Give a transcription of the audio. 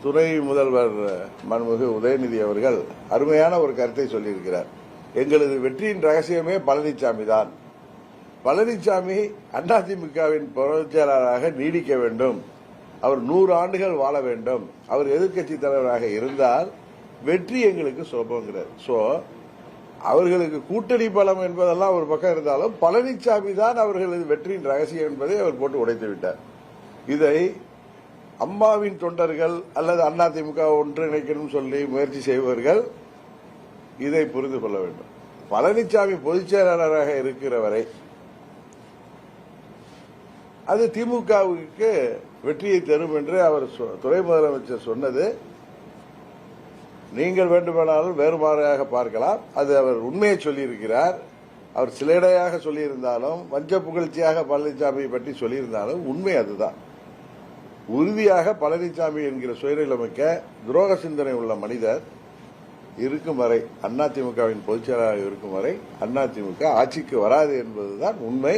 துணை முதல்வர் மன்மிகு உதயநிதி அவர்கள் அருமையான ஒரு கருத்தை சொல்லியிருக்கிறார். எங்களது வெற்றியின் ரகசியமே பழனிசாமி தான். பழனிசாமி அதிமுகவின் பொதுச் செயலாளராக நீடிக்க வேண்டும், அவர் 100 ஆண்டுகள் வாழ வேண்டும், அவர் எதிர்க்கட்சி தலைவராக இருந்தால் வெற்றி எங்களுக்கு சுலபங்கிறார். சோ அவர்களுக்கு கூட்டணி பலம் என்பதெல்லாம் ஒரு பக்கம் இருந்தாலும் பழனிசாமி தான் அவர்களது வெற்றியின் ரகசியம் என்பதை அவர் போட்டு உடைத்து விட்டார். இதை அம்மாவின் தொண்டர்கள் அல்லது அதிமுக ஒன்றிணைக்கணும் சொல்லி முயற்சி செய்பவர்கள் இதை புரிந்து கொள்ள வேண்டும். பழனிசாமி பொதுச் செயலாளராக இருக்கிற வரை அது திமுகவுக்கு வெற்றியை தரும் என்று அவர் துணை முதலமைச்சர் சொன்னது நீங்கள் வேண்டுமானாலும் வேறுபாடாக பார்க்கலாம். அது அவர் உண்மையை சொல்லியிருக்கிறார். அவர் சிலைடையாக சொல்லியிருந்தாலும் வஞ்ச புகழ்ச்சியாக பழனிசாமியை பற்றி சொல்லியிருந்தாலும் உண்மை அதுதான். உறுதியாக பழனிசாமி என்கிற சுயநலமிக்க துரோக சிந்தனை உள்ள மனிதர் இருக்கும் வரை, அதிமுகவின் பொதுச் செயலாளர் இருக்கும் வரை அதிமுக ஆட்சிக்கு வராது என்பதுதான் உண்மை.